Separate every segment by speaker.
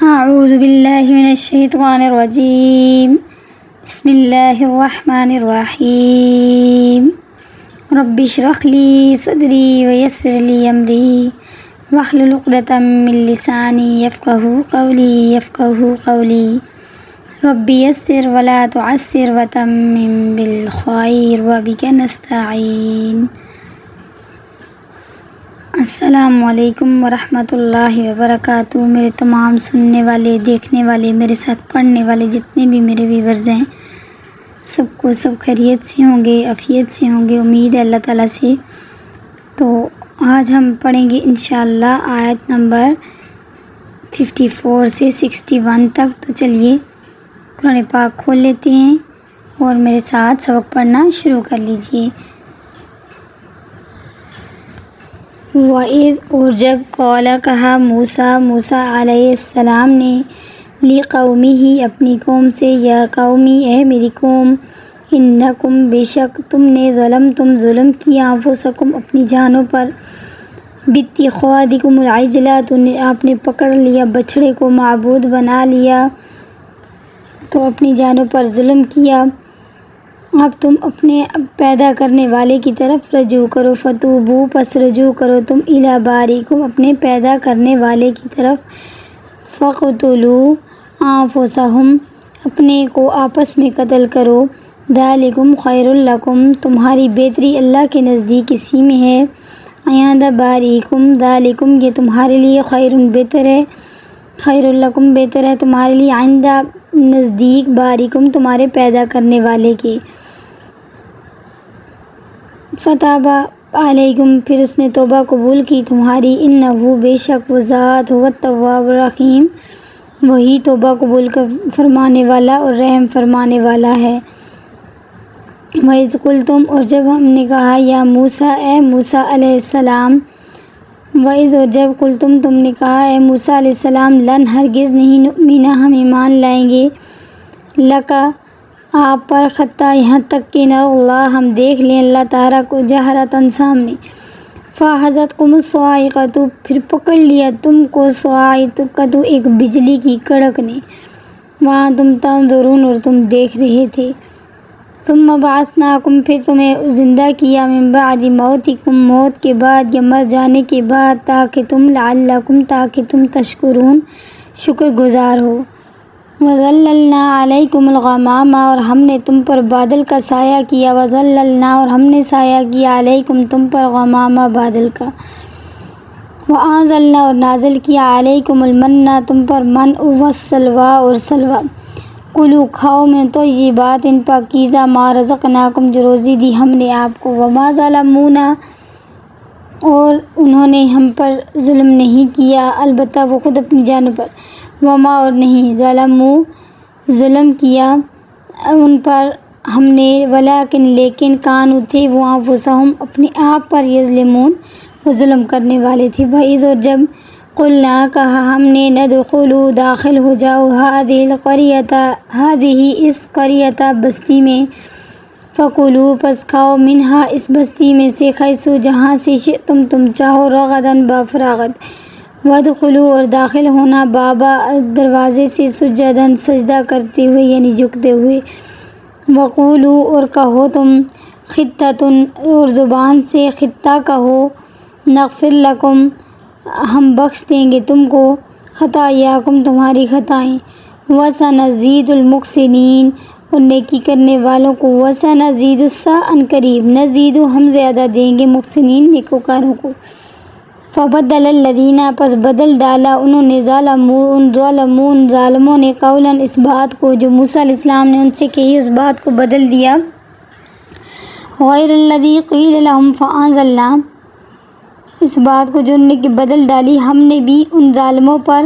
Speaker 1: اعوذ باللہ من الشیطان الرجیم بسم اللہ الرحمن الرحیم رب اشرح لی صدری ویسر لی امری واحلل عقدۃ من لسانی یفقہوا قولی رب یسر ولا تعسر وتمم بالخیر وبک نستعین۔ السلام علیکم ورحمۃ اللہ وبرکاتہ۔ میرے تمام سننے والے، دیکھنے والے، میرے ساتھ پڑھنے والے جتنے بھی میرے ویورز ہیں، سب خیریت سے ہوں گے، عافیت سے ہوں گے، امید ہے اللہ تعالیٰ سے۔ تو آج ہم پڑھیں گے انشاءاللہ آیت نمبر 54 سے 61 تک۔ تو چلیے قرآن پاک کھول لیتے ہیں اور میرے ساتھ سبق پڑھنا شروع کر لیجئے۔ وَإِذْ اور جب قال کہا موسیٰ علیہ السلام نے لِقَوْمِهِ اپنی قوم سے، یا قومی اے میری قوم، انکم بے شک تم نے ظلمتم ظلم کیا انفسکم اپنی جانوں پر، باتخاذکم العجلہ آپ نے پکڑ لیا بچھڑے کو، معبود بنا لیا، تو اپنی جانوں پر ظلم کیا۔ اب تم اپنے پیدا کرنے والے کی طرف رجوع کرو، فتوبو پس رجوع کرو تم الی باریکم اپنے پیدا کرنے والے کی طرف، فقتلوا انفسہم اپنے کو آپس میں قتل کرو، ذالکم خیر لکم تمہاری بہتری اللہ کے نزدیک اسی میں ہے، عند باریکم ذالکم یہ تمہارے لیے خیر بہتر ہے، خیر لکم بہتر ہے تمہارے لیے، عند نزدیک باریکم تمہارے پیدا کرنے والے کے، فتاب علیکم پھر اس نے توبہ قبول کی تمہاری، انہ بے شک وہ ذات ہو التواب الرحیم وہی توبہ قبول فرمانے والا اور رحم فرمانے والا ہے۔ وَإِذْ قُلْتُمْ اور جب ہم نے کہا، یا موسیٰ اے موسیٰ علیہ السلام، وَإِذْ اور جب قُلْتُمْ تم نے کہا اے موسیٰ علیہ السلام، لن ہرگز نہیں نؤمن ہم ایمان لائیں گے، لکا آپ پر، حتیٰ یہاں تک کہ نہ اللہ ہم دیکھ لیں اللہ تعالیٰ کو جہرتاً سامنے، فَأَخَذَتْكُمُ الصَّاعِقَةُ پھر پکڑ لیا تم کو، صاعقۃ ایک بجلی کی کڑک نے، وَأَنْتُمْ تَنظُرُونَ اور تم دیکھ رہے تھے، ثُمَّ بَعَثْنَاكُمْ پھر تمہیں زندہ کیا، مِن بَعْدِ مَوْتِكُمْ موت کے بعد یا مر جانے کے بعد، تاکہ تم لعلکم تاکہ تم تشکرون شکر گزار ہو، وَظَلَّلْنَا عَلَيْكُمُ الْغَمَامَ اور ہم نے تم پر بادل کا سایہ کیا، وَظَلَّلْنَا اور ہم نے سایہ کیا، علیکم تم پر غمامہ بادل کا، وَأَنزَلْنَا اور نازل کیا، علیکم المنّ تم پر من والسلویٰ اور سلویٰ، کلوا کھاؤ من طیبات ان پاکیزہ ما رزقناکم جو روزی دی ہم نے آپ کو، وما ظلمونا اور انہوں نے ہم پر ظلم نہیں کیا، البتہ وہ خود اپنی جانوں پر، وما اور نہیں ظلموا ظلم کیا ان پر ہم نے، ولیکن لیکن کانوا تھے وہ، انفسہم اپنے آپ پر، یظلمون وہ ظلم کرنے والے تھے۔ وَإِذْ اور جب قلنا کہا ہم نے، ندخلوا داخل ہو جاؤ، هذه القریۃ هذه اس قریۃ بستی میں، فکلوا پس کھاؤ، منہا اس بستی میں سے، حیث جہاں سے، شئتم تم چاہو، رغداً بافراغت، وادخلوا اور داخل ہونا، بابا دروازے سے، سجداً سجدہ کرتے ہوئے یعنی جھکتے ہوئے، وقولوا اور کہو تم، خطۃ اور زبان سے خطہ کہو، نغفر لکم ہم بخش دیں گے تم کو، خطایاکم تمہاری خطائیں، وسنزید المحسنین اور نیکی کرنے والوں کو، وسنزید ان قریب، نزید ہم زیادہ دیں گے، محسنین نیکوکاروں کو۔ فبدل الذین پس بدل ڈالا انہوں نے، ظالمون ظالموں نے، قولا اس بات کو جو موسیٰ علیہ السلام نے ان سے کہی اس بات کو بدل دیا، غیر الذی قیل لہم فانزلنا اس بات کو جو انہوں نے بدل ڈالی ہم نے بھی ان ظالموں پر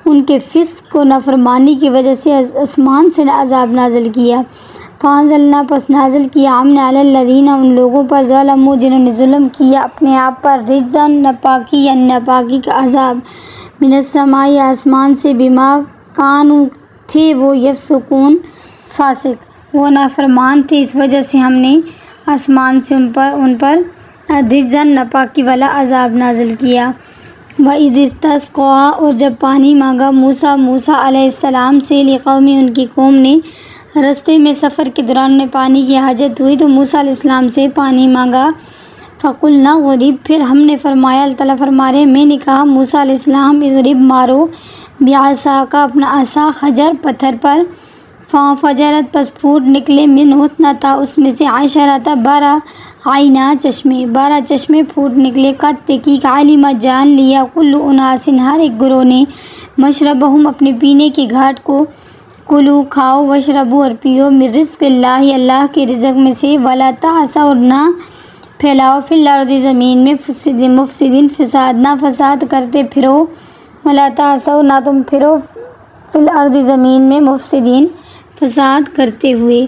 Speaker 1: ان کے فسق و نافرمانی کی وجہ سے آسمان سے عذاب نازل کیا، فانزلنا پس نازل کیا ہم نے، علی الذین ان لوگوں پر، ظلموا جنہوں نے ظلم کیا اپنے آپ پر، رجزا ناپاکی یا ناپاکی کا عذاب، من السماء آسمان سے، بما کانوا تھے وہ، یفسقون فاسق وہ نافرمان تھے، اس وجہ سے ہم نے آسمان سے ان پر رجزا ناپاکی والا عذاب نازل کیا۔ وَإِذِ اسْتَسْقَىٰ اور جب پانی مانگا موسیٰ علیہ السلام سے لقوم ان کی قوم نے، رستے میں سفر کے دوران انہیں پانی کی حاجت ہوئی تو موسیٰ علیہ السلام سے پانی مانگا۔ فَقُلْنَا اضْرِب پھر ہم نے فرمایا، اللہ تعالیٰ فرما رہے ہیں میں نے کہا موسیٰ علیہ السلام اضرب مارو بعصاک اپنا عصا حجر پتھر پر، فانفجرت پس پھوٹ نکلے منہ اثنتا اس میں سے 12 12 عینا چشمے 12 چشمے پھوٹ نکلے، قد تحقیق علم جان لیا کل اناس ہر ایک گروہ نے مشربہم اپنے پینے کی گھاٹ کو، کلو کھاؤ وشربو اور پیو من رزق اللہ اللہ کے رزق میں سے، ولا تعثوا اور نہ پھیلاؤ فی الارض زمین میں مفسدین فساد نہ فساد کرتے پھرو، ولا تعثوا نہ تم پھرو فی الارض زمین میں مفسدین فساد کرتے ہوئے۔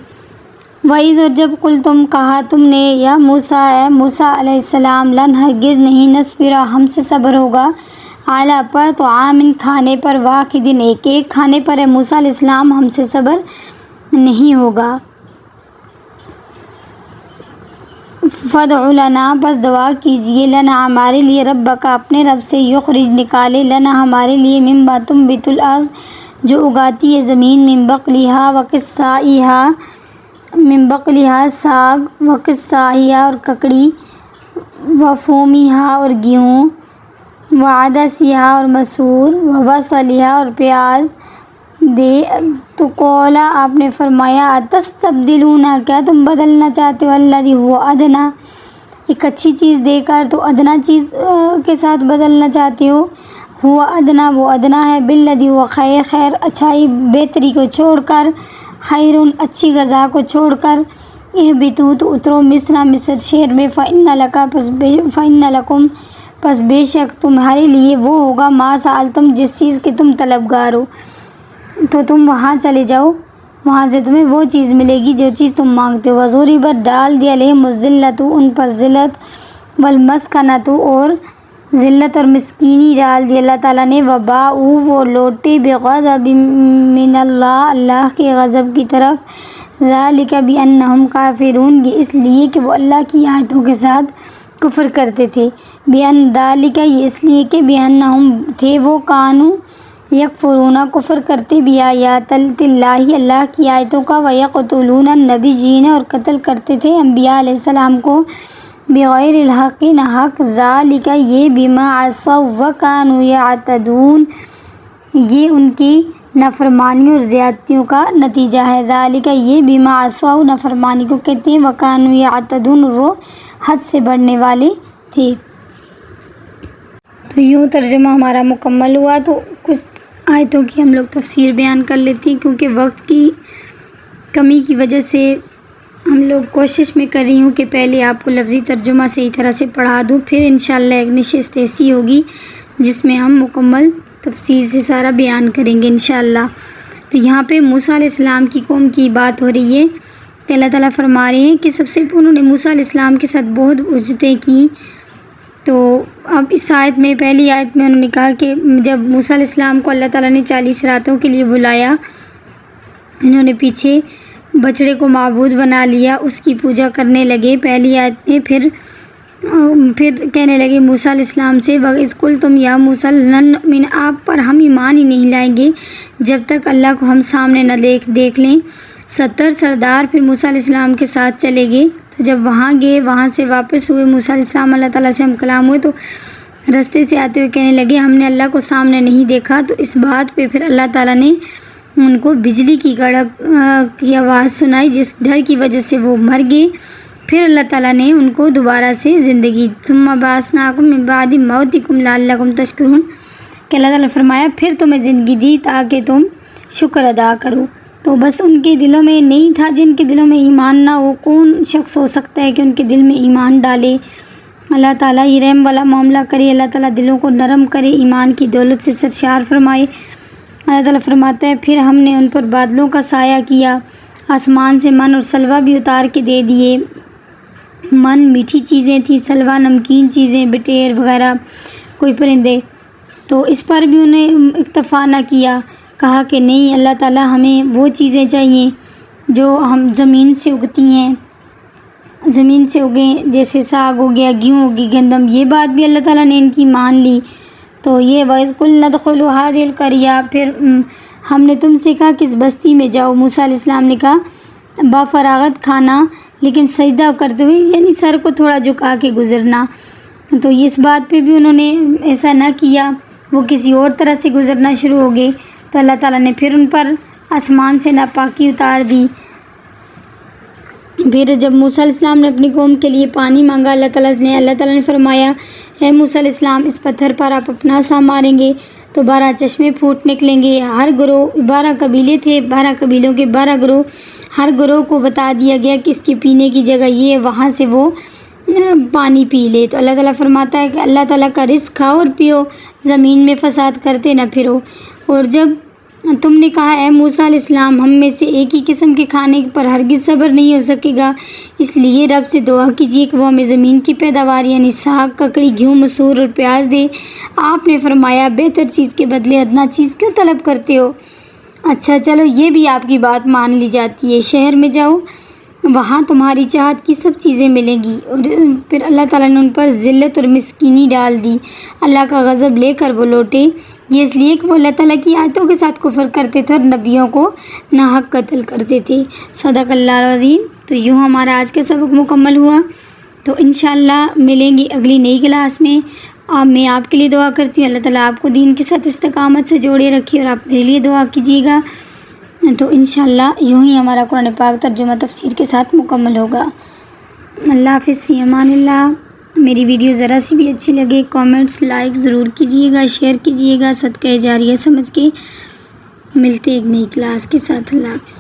Speaker 1: وَإِذْ اور جب قل تم کہا تم نے یا موسیٰ اے موسیٰ علیہ السلام لن ہرگز نہیں نصبرا ہم سے صبر ہوگا علی پر طعام کھانے پر واحد ایک ایک کھانے پر، اے موسیٰ علیہ السلام ہم سے صبر نہیں ہوگا۔ فَادْعُ لَنَا بس دعا کیجئے لنا ہمارے لیے ربک اپنے رب سے، یخرج نکالے لنا ہمارے لیے مما تنبت الارض جو اگاتی ہے زمین، من بقلہا ساگ وقثائہا اور ککڑی، وفومیہا اور گیہوں، وعدسیہا اور مسور، وبصلہا اور پیاز دے تو قولا آپ نے فرمایا اتستبدلون کیا تم بدلنا چاہتے ہو الذی هو ادنی ایک اچھی چیز دے کر تو ادنا چیز کے ساتھ بدلنا چاہتے ہو، ہوا ادنا وہ ادنا ہے، بالذی ہوا خیر خیر اچھائی بہتری کو چھوڑ کر، خیرن اچھی غذا کو چھوڑ کر، اہبطوا تو اترو مصر شہر میں، فإن لکم پس بے شک تمہارے لیے وہ ہوگا ما سألتم جس چیز کے تم طلبگار ہو، تو تم وہاں چلے جاؤ وہاں سے تمہیں وہ چیز ملے گی جو چیز تم مانگتے ہو۔ وَضُرِبَتْ ڈال دیا علیہم الذلۃ ان پر ذلت، والمسکنۃ اور ذلت اور مسکینی ڈال دی اللہ تعالیٰ نے، وباءوا وہ لوٹے بغضب من اللہ اللہ کے غضب کی طرف، ذالک بأنہم کافرون یہ اس لیے کہ وہ اللہ کی آیتوں کے ساتھ کفر کرتے تھے، ذالک یہ اس لیے کہ بأنہم تھے وہ کانوا یکفرون کفر کرتے بآیات اللہ اللہ کی آیتوں کا، ویقتلون النبیین اور قتل کرتے تھے انبیاء علیہ السلام کو، بغیر الحق نہ حق، ذالک یہ بما عصوا وکانوا یعتدون یہ ان کی نافرمانی اور زیادتیوں کا نتیجہ ہے، ذالک یہ بما عصوا نافرمانی کو کہتے ہیں، وکانوا یعتدون وہ حد سے بڑھنے والے تھے۔ تو یوں ترجمہ ہمارا مکمل ہوا، تو کچھ آیتوں کی ہم لوگ تفسیر بیان کر لیتے ہیں کیونکہ وقت کی کمی کی وجہ سے ہم لوگ کوشش میں کر رہی ہوں کہ پہلے آپ کو لفظی ترجمہ صحیح طرح سے پڑھا دوں، پھر انشاءاللہ ایک نشست ایسی ہوگی جس میں ہم مکمل تفصیل سے سارا بیان کریں گے انشاءاللہ۔ تو یہاں پہ موسیٰ علیہ السلام کی قوم کی بات ہو رہی ہے کہ اللہ تعالیٰ فرما رہے ہیں کہ سب سے انہوں نے موسیٰ علیہ السلام کے ساتھ بہت عجتیں کی۔ تو اب اس آیت میں پہلی آیت میں انہوں نے کہا کہ جب موسیٰ علیہ السلام کو اللہ تعالیٰ نے 40 راتوں کے لیے بلایا، انہوں نے پیچھے بچڑے کو معبود بنا لیا، اس کی پوجا کرنے لگے پہلی آیت میں، پھر کہنے لگے موسیٰ علیہ السلام سے وَإِذْ قُلْتُمْ یا موسیٰ لَن نُؤْمِنَ آپ پر ہم ایمان ہی نہیں لائیں گے جب تک اللہ کو ہم سامنے نہ دیکھ لیں۔ 70 سردار پھر موسیٰ علیہ السلام کے ساتھ چلے گئے، تو جب وہاں گئے وہاں سے واپس ہوئے موسیٰ علیہ السلام اللہ تعالیٰ سے ہم کلام ہوئے، تو رستے سے آتے ہوئے کہنے لگے ہم نے اللہ کو سامنے نہیں دیکھا، تو اس بات پہ پھر اللہ تعالیٰ نے ان کو بجلی کی کڑک کی آواز سنائی جس ڈر کی وجہ سے وہ مر گئے، پھر اللہ تعالیٰ نے ان کو دوبارہ سے زندگی، ثم بعثناکم من بعد موتکم لعلکم تشکرون کہ اللہ تعالیٰ نے فرمایا پھر تمہیں زندگی دی تاکہ تم شکر ادا کرو۔ تو بس ان کے دلوں میں نہیں تھا، جن کے دلوں میں ایمان نہ ہو کون شخص ہو سکتا ہے کہ ان کے دل میں ایمان ڈالے؟ اللہ تعالیٰ یہ رحم والا معاملہ کرے، اللہ تعالیٰ دلوں کو نرم کرے، ایمان کی دولت سے سرشار فرمائے۔ اللہ تعالیٰ فرماتا ہے پھر ہم نے ان پر بادلوں کا سایہ کیا، آسمان سے من اور سلوہ بھی اتار کے دے دیے۔ من میٹھی چیزیں تھیں، سلوہ نمکین چیزیں، بٹیر وغیرہ کوئی پرندے، تو اس پر بھی انہیں اکتفا نہ کیا، کہا کہ نہیں اللہ تعالیٰ ہمیں وہ چیزیں چاہیے جو ہم زمین سے اگتی ہیں، زمین سے اگیں، جیسے ساگ ہو گیا، گیہوں ہوگی، گندم، یہ بات بھی اللہ تعالیٰ نے ان کی مان لی۔ تو یہ وَإِذْ قُلْنَا ادْخُلُوا هَٰذِهِ الْقَرْيَةَ، پھر ہم نے تم سے کہا کہ اس بستی میں جاؤ۔ موسیٰ علیہ السلام نے کہا با فراغت کھانا، لیکن سجدہ کرتے ہوئے، یعنی سر کو تھوڑا جھکا کے گزرنا۔ تو اس بات پہ بھی انہوں نے ایسا نہ کیا، وہ کسی اور طرح سے گزرنا شروع ہو گئے، تو اللہ تعالیٰ نے پھر ان پر آسمان سے ناپاکی اتار دی۔ پھر جب موسیٰ علیہ السلام نے اپنی قوم کے لیے پانی مانگا، اللہ تعالیٰ نے فرمایا اے موسیٰ علیہ السلام، اس پتھر پر آپ اپنا سا ماریں گے تو 12 چشمے پھوٹ نکلیں گے۔ ہر گروہ 12 قبیلے تھے، 12 قبیلوں کے 12 گروہ، ہر گروہ کو بتا دیا گیا کہ اس کی پینے کی جگہ یہ ہے، وہاں سے وہ پانی پی لے۔ تو اللہ تعالیٰ فرماتا ہے کہ اللہ تعالیٰ کا رزق کھاؤ اور پیو، زمین میں فساد کرتے نہ پھرو۔ اور جب تم نے کہا اے موسیٰ علیہ السلام، ہم میں سے ایک ہی قسم کے کھانے پر ہرگز صبر نہیں ہو سکے گا، اس لیے رب سے دعا کیجیے کہ وہ ہمیں زمین کی پیداوار یعنی ساگ، ککڑی، گیہوں، مسور اور پیاز دے۔ آپ نے فرمایا بہتر چیز کے بدلے ادنیٰ چیز کیوں طلب کرتے ہو؟ اچھا چلو یہ بھی آپ کی بات مان لی جاتی ہے، شہر میں جاؤ، وہاں تمہاری چاہت کی سب چیزیں ملیں گی۔ اور پھر اللہ تعالیٰ نے ان پر ذلت اور مسکینی ڈال دی، اللہ کا غضب لے کر وہ لوٹے، یہ اس لیے کہ وہ اللہ تعالیٰ کی آیتوں کے ساتھ کفر کرتے تھے اور نبیوں کو ناحق قتل کرتے تھے۔ صدق اللہ العظیم۔ تو یوں ہمارا آج کا سبق مکمل ہوا، تو انشاءاللہ ملیں گی اگلی نئی کلاس میں۔ میں آپ کے لیے دعا کرتی ہوں، اللہ تعالیٰ آپ کو دین کے ساتھ استقامت سے جوڑے رکھے، اور آپ میرے لیے دعا کیجیے گا۔ تو انشاءاللہ یوں ہی ہمارا قرآن پاک ترجمہ تفسیر کے ساتھ مکمل ہوگا۔ اللہ حافظ، فی امان اللہ۔ میری ویڈیو ذرا سی بھی اچھی لگے کامنٹس لائک ضرور کیجیے گا، شیئر کیجیے گا، صدقہ جاریہ سمجھ کے۔ ملتے ایک نئی کلاس کے ساتھ، اللہ حافظ۔